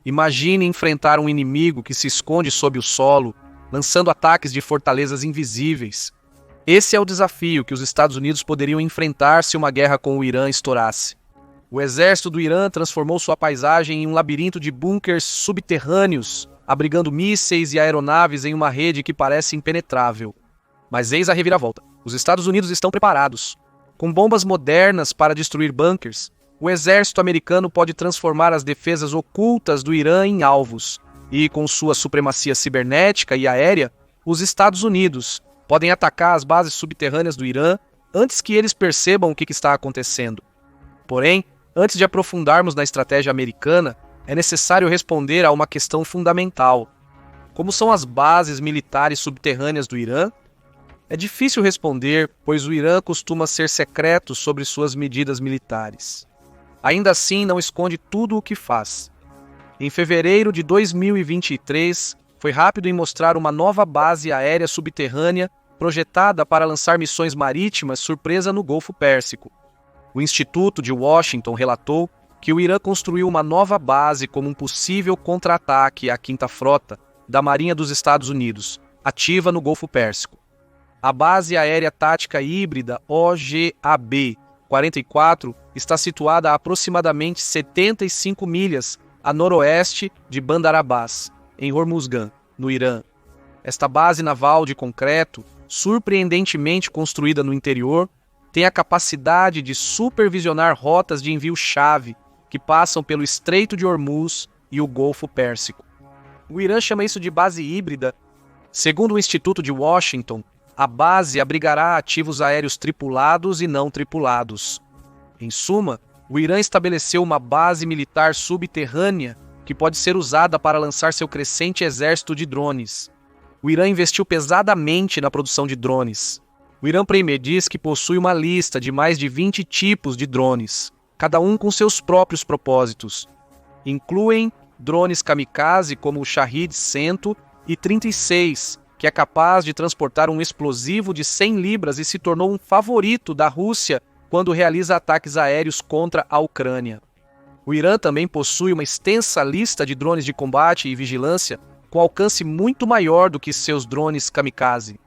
Imagine enfrentar um inimigo que se esconde sob o solo, lançando ataques de fortalezas invisíveis. Esse é o desafio que os Estados Unidos poderiam enfrentar se uma guerra com o Irã estourasse. O exército do Irã transformou sua paisagem em um labirinto de bunkers subterrâneos, abrigando mísseis e aeronaves em uma rede que parece impenetrável. Mas eis a reviravolta. Os Estados Unidos estão preparados. Com bombas modernas para destruir bunkers, o exército americano pode transformar as defesas ocultas do Irã em alvos. E, com sua supremacia cibernética e aérea, os Estados Unidos podem atacar as bases subterrâneas do Irã antes que eles percebam o que está acontecendo. Porém, antes de aprofundarmos na estratégia americana, é necessário responder a uma questão fundamental. Como são as bases militares subterrâneas do Irã? É difícil responder, pois o Irã costuma ser secreto sobre suas medidas militares. Ainda assim, não esconde tudo o que faz. Em fevereiro de 2023, foi rápido em mostrar uma nova base aérea subterrânea projetada para lançar missões marítimas surpresa no Golfo Pérsico. O Instituto de Washington relatou que o Irã construiu uma nova base como um possível contra-ataque à Quinta Frota da Marinha dos Estados Unidos, ativa no Golfo Pérsico. A Base Aérea Tática Híbrida OGAB-44 está situada a aproximadamente 75 milhas a noroeste de Bandar Abbas, em Hormuzgan, no Irã. Esta base naval de concreto, surpreendentemente construída no interior, tem a capacidade de supervisionar rotas de envio-chave que passam pelo Estreito de Hormuz e o Golfo Pérsico. O Irã chama isso de base híbrida. Segundo o Instituto de Washington, a base abrigará ativos aéreos tripulados e não tripulados. Em suma, o Irã estabeleceu uma base militar subterrânea que pode ser usada para lançar seu crescente exército de drones. O Irã investiu pesadamente na produção de drones. O Irã Premier diz que possui uma lista de mais de 20 tipos de drones, cada um com seus próprios propósitos. Incluem drones kamikaze como o Shahed 136, que é capaz de transportar um explosivo de 100 libras e se tornou um favorito da Rússia quando realiza ataques aéreos contra a Ucrânia. O Irã também possui uma extensa lista de drones de combate e vigilância com alcance muito maior do que seus drones kamikaze.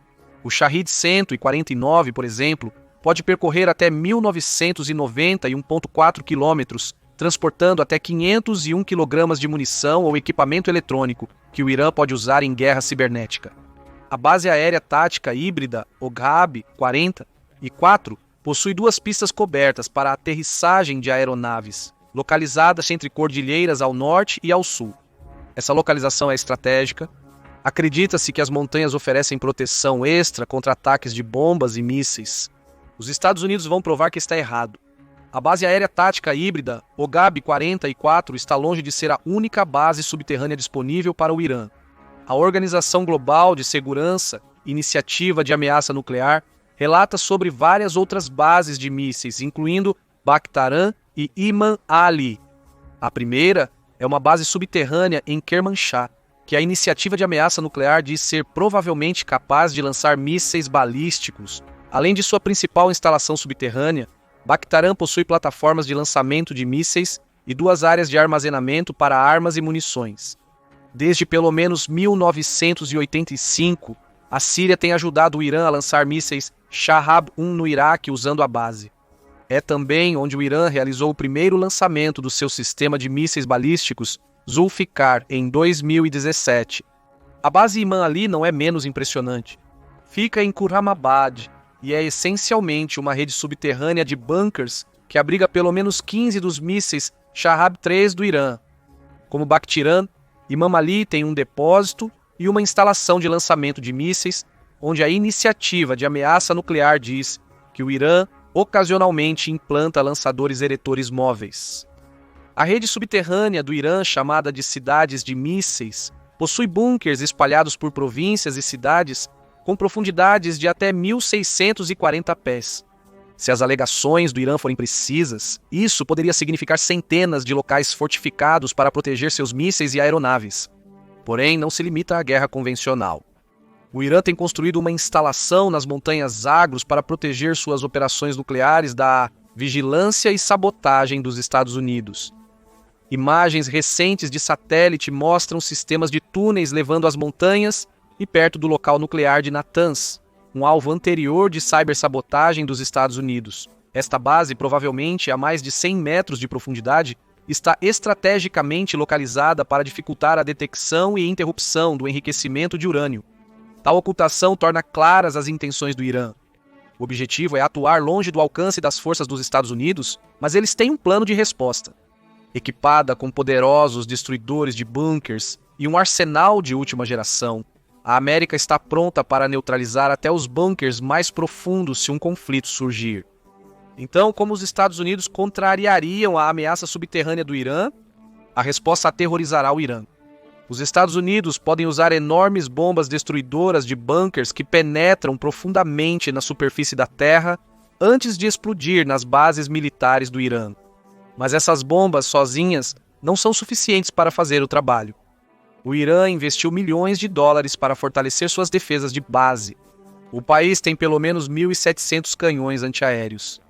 O Shahed 149, por exemplo, pode percorrer até 1991,4 quilômetros, transportando até 501 quilogramas de munição ou equipamento eletrônico que o Irã pode usar em guerra cibernética. A Base Aérea Tática Híbrida OGAB-44 possui 2 pistas cobertas para a aterrissagem de aeronaves, localizadas entre cordilheiras ao norte e ao sul. Essa localização é estratégica. Acredita-se que as montanhas oferecem proteção extra contra ataques de bombas e mísseis. Os Estados Unidos vão provar que está errado. A Base Aérea Tática Híbrida OGAB-44 está longe de ser a única base subterrânea disponível para o Irã. A Organização Global de Segurança, Iniciativa de Ameaça Nuclear, relata sobre várias outras bases de mísseis, incluindo Bakhtaran e Iman Ali. A primeira é uma base subterrânea em Kermanshah, que a Iniciativa de Ameaça Nuclear diz ser provavelmente capaz de lançar mísseis balísticos. Além de sua principal instalação subterrânea, Bakhtaran possui plataformas de lançamento de mísseis e 2 áreas de armazenamento para armas e munições. Desde pelo menos 1985, a Síria tem ajudado o Irã a lançar mísseis Shahab-1 no Iraque usando a base. É também onde o Irã realizou o primeiro lançamento do seu sistema de mísseis balísticos Zulfikar em 2017. A base Iman Ali não é menos impressionante. Fica em Khurramabad e é essencialmente uma rede subterrânea de bunkers que abriga pelo menos 15 dos mísseis Shahab-3 do Irã. Como Bakhtiran, Imam Ali tem um depósito e uma instalação de lançamento de mísseis, onde a Iniciativa de Ameaça Nuclear diz que o Irã ocasionalmente implanta lançadores eretores móveis. A rede subterrânea do Irã, chamada de cidades de mísseis, possui bunkers espalhados por províncias e cidades com profundidades de até 1.640 pés. Se as alegações do Irã forem precisas, isso poderia significar centenas de locais fortificados para proteger seus mísseis e aeronaves. Porém, não se limita à guerra convencional. O Irã tem construído uma instalação nas montanhas Zagros para proteger suas operações nucleares da vigilância e sabotagem dos Estados Unidos. Imagens recentes de satélite mostram sistemas de túneis levando às montanhas e perto do local nuclear de Natanz, um alvo anterior de cibersabotagem dos Estados Unidos. Esta base, provavelmente a mais de 100 metros de profundidade, está estrategicamente localizada para dificultar a detecção e interrupção do enriquecimento de urânio. Tal ocultação torna claras as intenções do Irã. O objetivo é atuar longe do alcance das forças dos Estados Unidos, mas eles têm um plano de resposta. Equipada com poderosos destruidores de bunkers e um arsenal de última geração, a América está pronta para neutralizar até os bunkers mais profundos se um conflito surgir. Então, como os Estados Unidos contrariariam a ameaça subterrânea do Irã, a resposta aterrorizará o Irã. Os Estados Unidos podem usar enormes bombas destruidoras de bunkers que penetram profundamente na superfície da Terra antes de explodir nas bases militares do Irã. Mas essas bombas sozinhas não são suficientes para fazer o trabalho. O Irã investiu milhões de dólares para fortalecer suas defesas de base. O país tem pelo menos 1.700 canhões antiaéreos.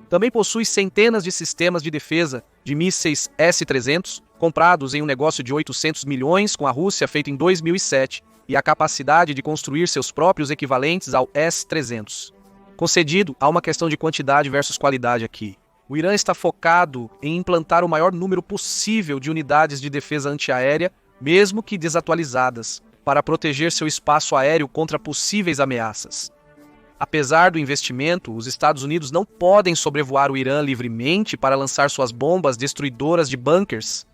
Também possui centenas de sistemas de defesa de mísseis S-300, comprados em um negócio de 800 milhões com a Rússia feito em 2007, e a capacidade de construir seus próprios equivalentes ao S-300. Concedido, há uma questão de quantidade versus qualidade aqui. O Irã está focado em implantar o maior número possível de unidades de defesa antiaérea, mesmo que desatualizadas, para proteger seu espaço aéreo contra possíveis ameaças. Apesar do investimento, os Estados Unidos não podem sobrevoar o Irã livremente para lançar suas bombas destruidoras de bunkers.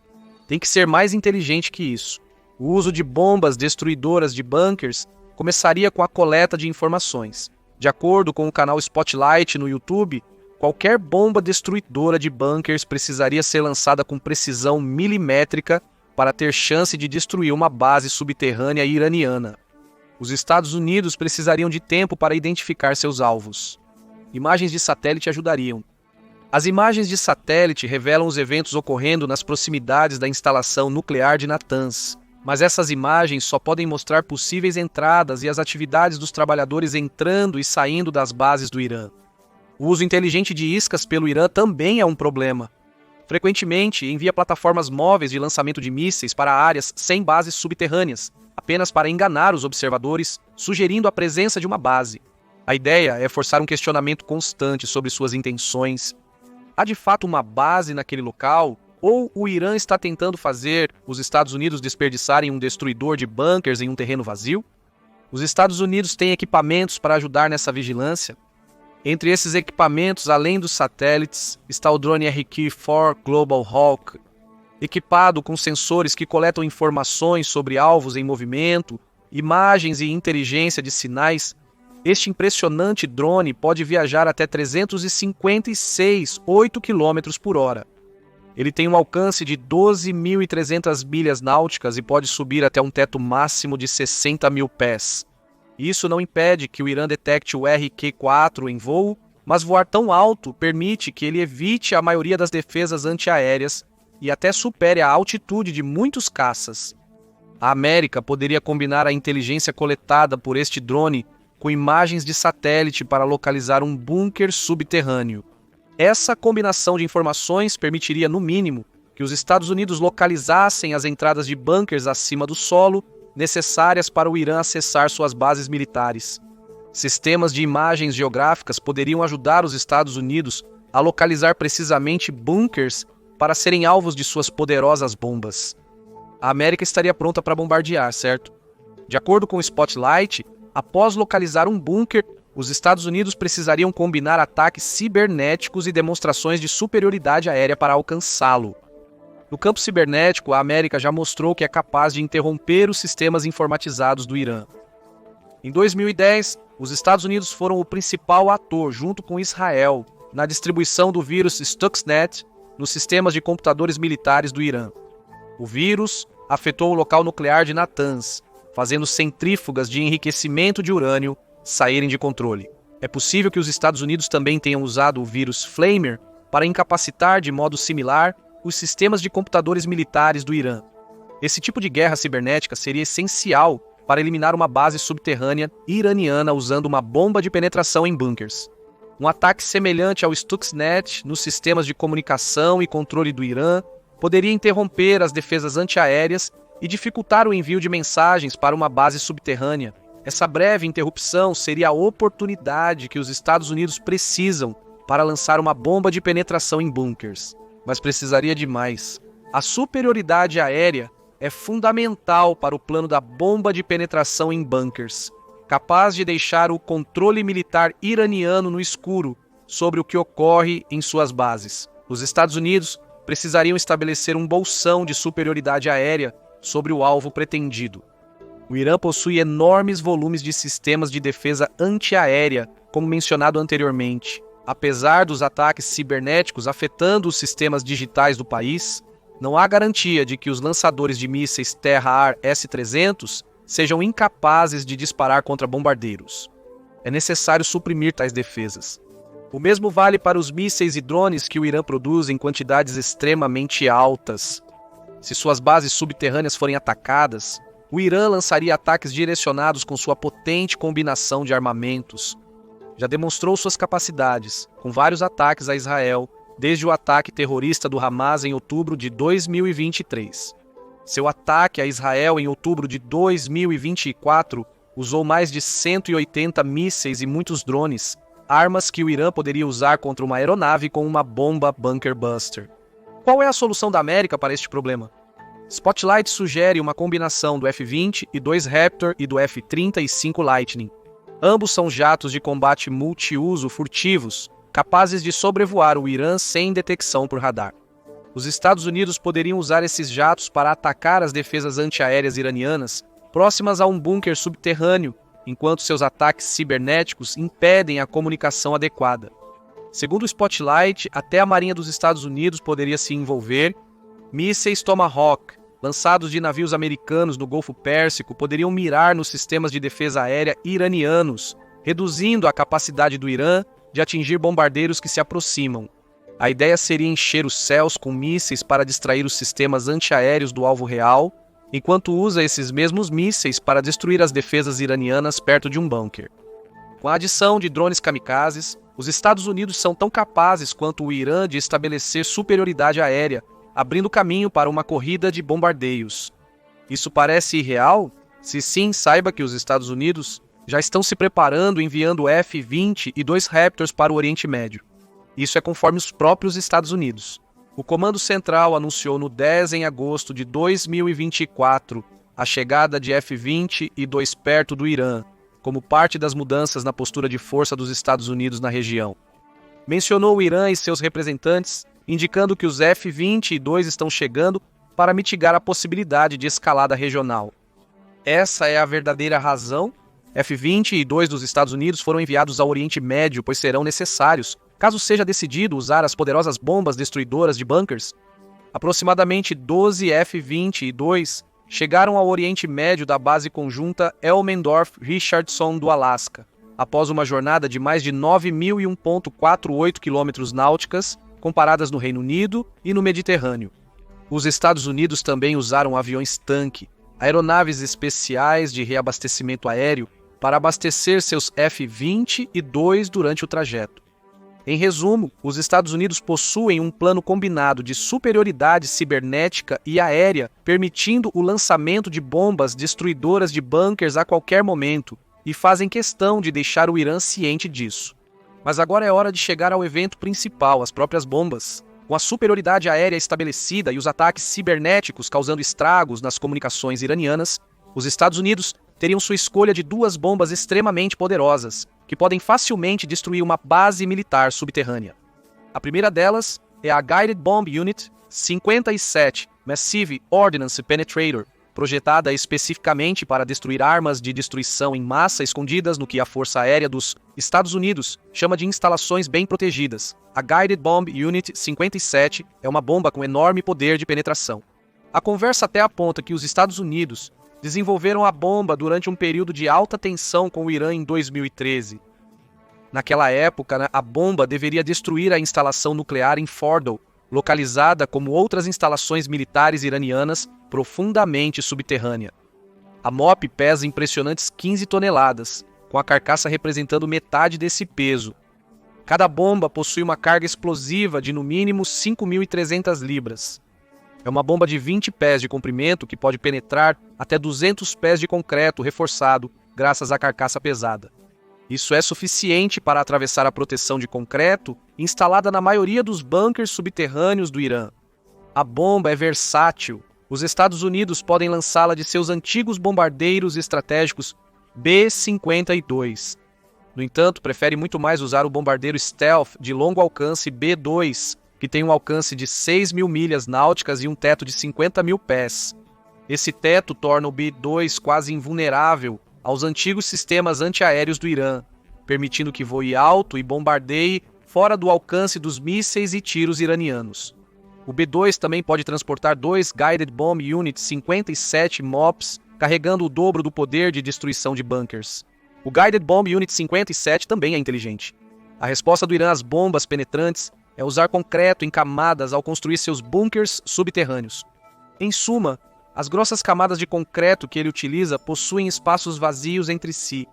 Tem que ser mais inteligente que isso. O uso de bombas destruidoras de bunkers começaria com a coleta de informações. De acordo com o canal Spotlight no YouTube, qualquer bomba destruidora de bunkers precisaria ser lançada com precisão milimétrica para ter chance de destruir uma base subterrânea iraniana. Os Estados Unidos precisariam de tempo para identificar seus alvos. Imagens de satélite ajudariam. As imagens de satélite revelam os eventos ocorrendo nas proximidades da instalação nuclear de Natanz, mas essas imagens só podem mostrar possíveis entradas e as atividades dos trabalhadores entrando e saindo das bases do Irã. O uso inteligente de iscas pelo Irã também é um problema. Frequentemente, envia plataformas móveis de lançamento de mísseis para áreas sem bases subterrâneas, apenas para enganar os observadores, sugerindo a presença de uma base. A ideia é forçar um questionamento constante sobre suas intenções. Há de fato uma base naquele local? Ou o Irã está tentando fazer os Estados Unidos desperdiçarem um destruidor de bunkers em um terreno vazio? Os Estados Unidos têm equipamentos para ajudar nessa vigilância? Entre esses equipamentos, além dos satélites, está o drone RQ-4 Global Hawk, equipado com sensores que coletam informações sobre alvos em movimento, imagens e inteligência de sinais. Este impressionante drone pode viajar até 356,8 km por hora. Ele tem um alcance de 12.300 milhas náuticas e pode subir até um teto máximo de 60 mil pés. Isso não impede que o Irã detecte o RQ-4 em voo, mas voar tão alto permite que ele evite a maioria das defesas antiaéreas e até supere a altitude de muitos caças. A América poderia combinar a inteligência coletada por este drone com imagens de satélite para localizar um bunker subterrâneo. Essa combinação de informações permitiria, no mínimo, que os Estados Unidos localizassem as entradas de bunkers acima do solo necessárias para o Irã acessar suas bases militares. Sistemas de imagens geográficas poderiam ajudar os Estados Unidos a localizar precisamente bunkers para serem alvos de suas poderosas bombas. A América estaria pronta para bombardear, certo? De acordo com o Spotlight, após localizar um bunker, os Estados Unidos precisariam combinar ataques cibernéticos e demonstrações de superioridade aérea para alcançá-lo. No campo cibernético, a América já mostrou que é capaz de interromper os sistemas informatizados do Irã. Em 2010, os Estados Unidos foram o principal ator, junto com Israel, na distribuição do vírus Stuxnet nos sistemas de computadores militares do Irã. O vírus afetou o local nuclear de Natanz, fazendo centrífugas de enriquecimento de urânio saírem de controle. É possível que os Estados Unidos também tenham usado o vírus Flamer para incapacitar de modo similar os sistemas de computadores militares do Irã. Esse tipo de guerra cibernética seria essencial para eliminar uma base subterrânea iraniana usando uma bomba de penetração em bunkers. Um ataque semelhante ao Stuxnet nos sistemas de comunicação e controle do Irã poderia interromper as defesas antiaéreas e dificultar o envio de mensagens para uma base subterrânea. Essa breve interrupção seria a oportunidade que os Estados Unidos precisam para lançar uma bomba de penetração em bunkers. Mas precisaria de mais. A superioridade aérea é fundamental para o plano da bomba de penetração em bunkers, capaz de deixar o controle militar iraniano no escuro sobre o que ocorre em suas bases. Os Estados Unidos precisariam estabelecer um bolsão de superioridade aérea sobre o alvo pretendido. O Irã possui enormes volumes de sistemas de defesa antiaérea, como mencionado anteriormente. Apesar dos ataques cibernéticos afetando os sistemas digitais do país, não há garantia de que os lançadores de mísseis terra-ar S-300 sejam incapazes de disparar contra bombardeiros. É necessário suprimir tais defesas. O mesmo vale para os mísseis e drones que o Irã produz em quantidades extremamente altas. Se suas bases subterrâneas forem atacadas, o Irã lançaria ataques direcionados com sua potente combinação de armamentos. Já demonstrou suas capacidades, com vários ataques a Israel, desde o ataque terrorista do Hamas em outubro de 2023. Seu ataque a Israel em outubro de 2024 usou mais de 180 mísseis e muitos drones, armas que o Irã poderia usar contra uma aeronave com uma bomba Bunker Buster. Qual é a solução da América para este problema? Spotlight sugere uma combinação do F-20 e 2 Raptor e do F-35 Lightning. Ambos são jatos de combate multiuso furtivos, capazes de sobrevoar o Irã sem detecção por radar. Os Estados Unidos poderiam usar esses jatos para atacar as defesas antiaéreas iranianas próximas a um bunker subterrâneo, enquanto seus ataques cibernéticos impedem a comunicação adequada. Segundo o Spotlight, até a Marinha dos Estados Unidos poderia se envolver. Mísseis Tomahawk, lançados de navios americanos no Golfo Pérsico, poderiam mirar nos sistemas de defesa aérea iranianos, reduzindo a capacidade do Irã de atingir bombardeiros que se aproximam. A ideia seria encher os céus com mísseis para distrair os sistemas antiaéreos do alvo real, enquanto usa esses mesmos mísseis para destruir as defesas iranianas perto de um bunker. Com a adição de drones kamikazes, os Estados Unidos são tão capazes quanto o Irã de estabelecer superioridade aérea, abrindo caminho para uma corrida de bombardeios. Isso parece irreal? Se sim, saiba que os Estados Unidos já estão se preparando enviando F-20 e 2 Raptors para o Oriente Médio. Isso é conforme os próprios Estados Unidos. O Comando Central anunciou no 10 de agosto de 2024 a chegada de F-20 e 2 perto do Irã, como parte das mudanças na postura de força dos Estados Unidos na região. Mencionou o Irã e seus representantes, indicando que os F-20 e 2 estão chegando para mitigar a possibilidade de escalada regional. Essa é a verdadeira razão. F-20 e 2 dos Estados Unidos foram enviados ao Oriente Médio, pois serão necessários, caso seja decidido usar as poderosas bombas destruidoras de bunkers. Aproximadamente 12 F-20 e 2 chegaram ao Oriente Médio da base conjunta Elmendorf-Richardson do Alasca, após uma jornada de mais de 9.001,48 km náuticas, comparadas no Reino Unido e no Mediterrâneo. Os Estados Unidos também usaram aviões-tanque, aeronaves especiais de reabastecimento aéreo, para abastecer seus F-20 e 2 durante o trajeto. Em resumo, os Estados Unidos possuem um plano combinado de superioridade cibernética e aérea, permitindo o lançamento de bombas destruidoras de bunkers a qualquer momento, e fazem questão de deixar o Irã ciente disso. Mas agora é hora de chegar ao evento principal, as próprias bombas. Com a superioridade aérea estabelecida e os ataques cibernéticos causando estragos nas comunicações iranianas, os Estados Unidos teriam sua escolha de 2 bombas extremamente poderosas, que podem facilmente destruir uma base militar subterrânea. A primeira delas é a Guided Bomb Unit 57 Massive Ordnance Penetrator, projetada especificamente para destruir armas de destruição em massa escondidas no que a Força Aérea dos Estados Unidos chama de instalações bem protegidas. A Guided Bomb Unit 57 é uma bomba com enorme poder de penetração. A conversa até aponta que os Estados Unidos desenvolveram a bomba durante um período de alta tensão com o Irã em 2013. Naquela época, a bomba deveria destruir a instalação nuclear em Fordow, localizada como outras instalações militares iranianas profundamente subterrânea. A MOP pesa impressionantes 15 toneladas, com a carcaça representando metade desse peso. Cada bomba possui uma carga explosiva de no mínimo 5.300 libras. É uma bomba de 20 pés de comprimento que pode penetrar até 200 pés de concreto reforçado graças à carcaça pesada. Isso é suficiente para atravessar a proteção de concreto instalada na maioria dos bunkers subterrâneos do Irã. A bomba é versátil. Os Estados Unidos podem lançá-la de seus antigos bombardeiros estratégicos B-52. No entanto, prefere muito mais usar o bombardeiro Stealth de longo alcance B-2, que tem um alcance de 6.000 milhas náuticas e um teto de 50.000 pés. Esse teto torna o B-2 quase invulnerável aos antigos sistemas antiaéreos do Irã, permitindo que voe alto e bombardeie fora do alcance dos mísseis e tiros iranianos. O B-2 também pode transportar 2 Guided Bomb Unit 57 MOPS, carregando o dobro do poder de destruição de bunkers. O Guided Bomb Unit 57 também é inteligente. A resposta do Irã às bombas penetrantes é usar concreto em camadas ao construir seus bunkers subterrâneos. Em suma, as grossas camadas de concreto que ele utiliza possuem espaços vazios entre si.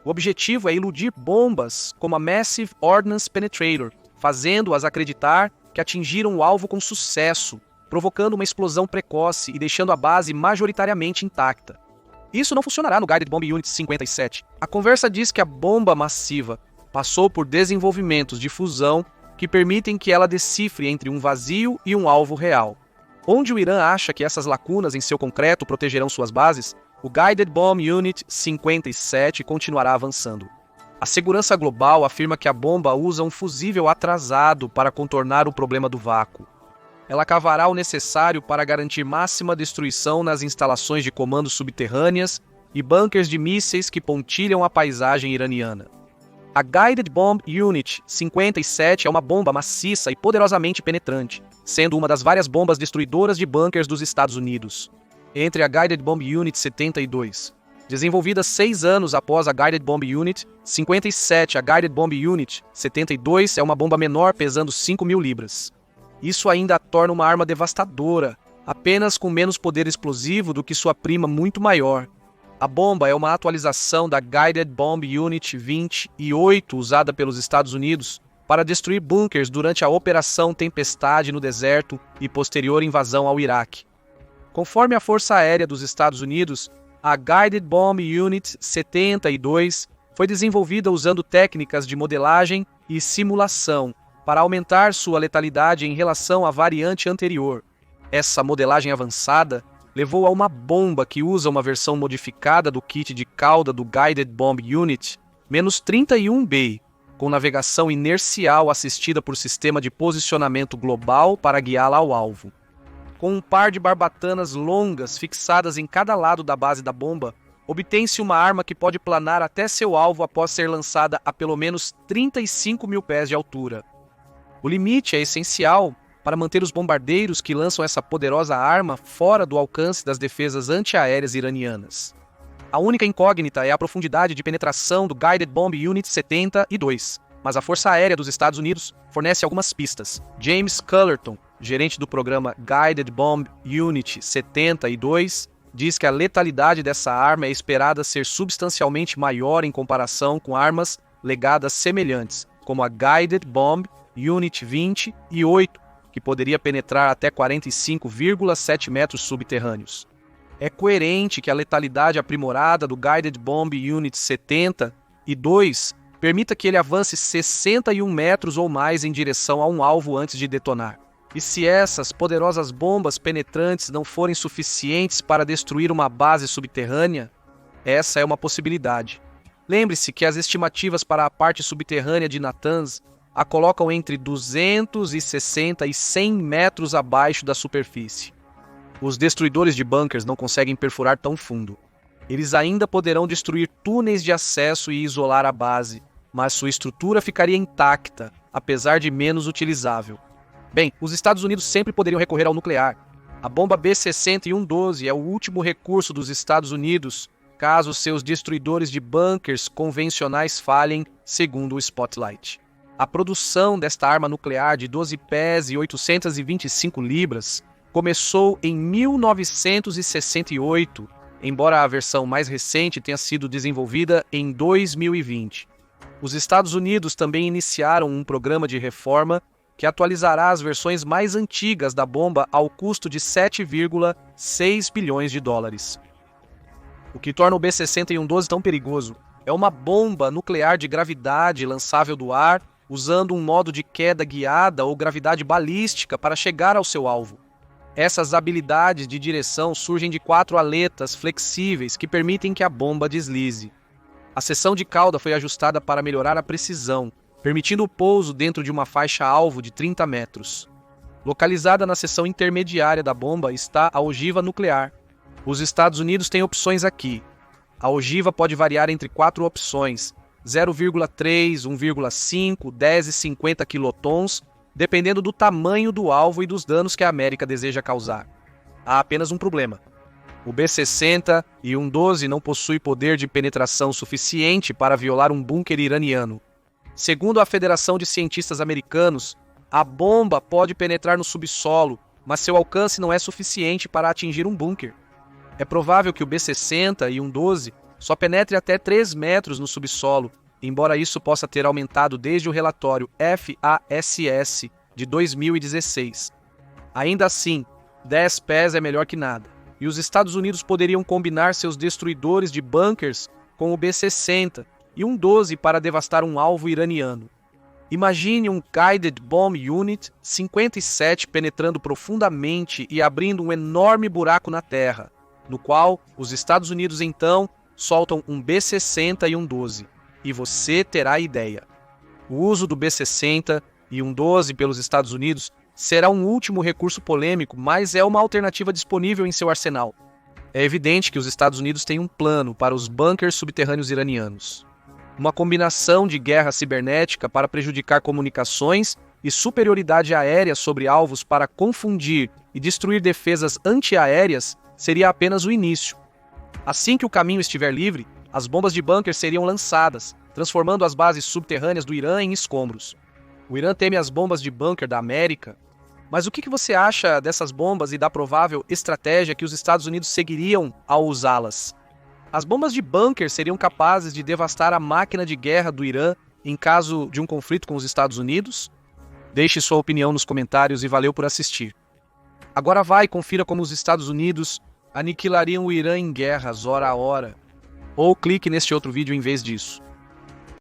O objetivo é iludir bombas como a Massive Ordnance Penetrator, fazendo-as acreditar que atingiram o alvo com sucesso, provocando uma explosão precoce e deixando a base majoritariamente intacta. Isso não funcionará no Guided Bomb Unit 57. A conversa diz que a bomba massiva passou por desenvolvimentos de fusão que permitem que ela decifre entre um vazio e um alvo real. Onde o Irã acha que essas lacunas em seu concreto protegerão suas bases, o Guided Bomb Unit 57 continuará avançando. A segurança global afirma que a bomba usa um fusível atrasado para contornar o problema do vácuo. Ela cavará o necessário para garantir máxima destruição nas instalações de comando subterrâneas e bunkers de mísseis que pontilham a paisagem iraniana. A Guided Bomb Unit 57 é uma bomba maciça e poderosamente penetrante, sendo uma das várias bombas destruidoras de bunkers dos Estados Unidos. Entre a Guided Bomb Unit 72, desenvolvida 6 anos após a Guided Bomb Unit 57, a Guided Bomb Unit 72 é uma bomba menor pesando 5.000 libras. Isso ainda a torna uma arma devastadora, apenas com menos poder explosivo do que sua prima muito maior. A bomba é uma atualização da Guided Bomb Unit 28 usada pelos Estados Unidos para destruir bunkers durante a Operação Tempestade no deserto e posterior invasão ao Iraque. Conforme a Força Aérea dos Estados Unidos, a Guided Bomb Unit 72 foi desenvolvida usando técnicas de modelagem e simulação para aumentar sua letalidade em relação à variante anterior. Essa modelagem avançada levou a uma bomba que usa uma versão modificada do kit de cauda do Guided Bomb Unit -31B, com navegação inercial assistida por sistema de posicionamento global para guiá-la ao alvo. Com um par de barbatanas longas fixadas em cada lado da base da bomba, obtém-se uma arma que pode planar até seu alvo após ser lançada a pelo menos 35.000 pés de altura. O limite é essencial para manter os bombardeiros que lançam essa poderosa arma fora do alcance das defesas antiaéreas iranianas. A única incógnita é a profundidade de penetração do Guided Bomb Unit 72, mas a Força Aérea dos Estados Unidos fornece algumas pistas. James Cullerton, gerente do programa Guided Bomb Unit 72, diz que a letalidade dessa arma é esperada ser substancialmente maior em comparação com armas legadas semelhantes, como a Guided Bomb Unit 28, que poderia penetrar até 45,7 metros subterrâneos. É coerente que a letalidade aprimorada do Guided Bomb Unit 72 permita que ele avance 61 metros ou mais em direção a um alvo antes de detonar. E se essas poderosas bombas penetrantes não forem suficientes para destruir uma base subterrânea, essa é uma possibilidade. Lembre-se que as estimativas para a parte subterrânea de Natanz a colocam entre 260 e 100 metros abaixo da superfície. Os destruidores de bunkers não conseguem perfurar tão fundo. Eles ainda poderão destruir túneis de acesso e isolar a base, mas sua estrutura ficaria intacta, apesar de menos utilizável. Bem, os Estados Unidos sempre poderiam recorrer ao nuclear. A bomba B-6112 é o último recurso dos Estados Unidos caso seus destruidores de bunkers convencionais falhem, segundo o Spotlight. A produção desta arma nuclear de 12 pés e 825 libras começou em 1968, embora a versão mais recente tenha sido desenvolvida em 2020. Os Estados Unidos também iniciaram um programa de reforma que atualizará as versões mais antigas da bomba ao custo de 7,6 bilhões de dólares. O que torna o B-60-112 tão perigoso é uma bomba nuclear de gravidade lançável do ar, usando um modo de queda guiada ou gravidade balística para chegar ao seu alvo. Essas habilidades de direção surgem de 4 aletas flexíveis que permitem que a bomba deslize. A seção de cauda foi ajustada para melhorar a precisão, permitindo o pouso dentro de uma faixa-alvo de 30 metros. Localizada na seção intermediária da bomba está a ogiva nuclear. Os Estados Unidos têm opções aqui. A ogiva pode variar entre 4 opções, 0,3, 1,5, 10 e 50 quilotons, dependendo do tamanho do alvo e dos danos que a América deseja causar. Há apenas um problema. O B-60-112 não possui poder de penetração suficiente para violar um bunker iraniano. Segundo a Federação de Cientistas Americanos, a bomba pode penetrar no subsolo, mas seu alcance não é suficiente para atingir um bunker. É provável que o B-60-112 só penetre até 3 metros no subsolo, embora isso possa ter aumentado desde o relatório FASS de 2016. Ainda assim, 10 pés é melhor que nada, e os Estados Unidos poderiam combinar seus destruidores de bunkers com o B-60-112 para devastar um alvo iraniano. Imagine um Guided Bomb Unit 57 penetrando profundamente e abrindo um enorme buraco na terra, no qual os Estados Unidos então soltam um B-60-112. E você terá a ideia. O uso do B-60-112 pelos Estados Unidos será um último recurso polêmico, mas é uma alternativa disponível em seu arsenal. É evidente que os Estados Unidos têm um plano para os bunkers subterrâneos iranianos. Uma combinação de guerra cibernética para prejudicar comunicações e superioridade aérea sobre alvos para confundir e destruir defesas antiaéreas seria apenas o início. Assim que o caminho estiver livre, as bombas de bunker seriam lançadas, transformando as bases subterrâneas do Irã em escombros. O Irã teme as bombas de bunker da América, mas o que você acha dessas bombas e da provável estratégia que os Estados Unidos seguiriam ao usá-las? As bombas de bunker seriam capazes de devastar a máquina de guerra do Irã em caso de um conflito com os Estados Unidos? Deixe sua opinião nos comentários e valeu por assistir. Agora vai e confira como os Estados Unidos aniquilariam o Irã em guerras hora a hora. Ou clique neste outro vídeo em vez disso.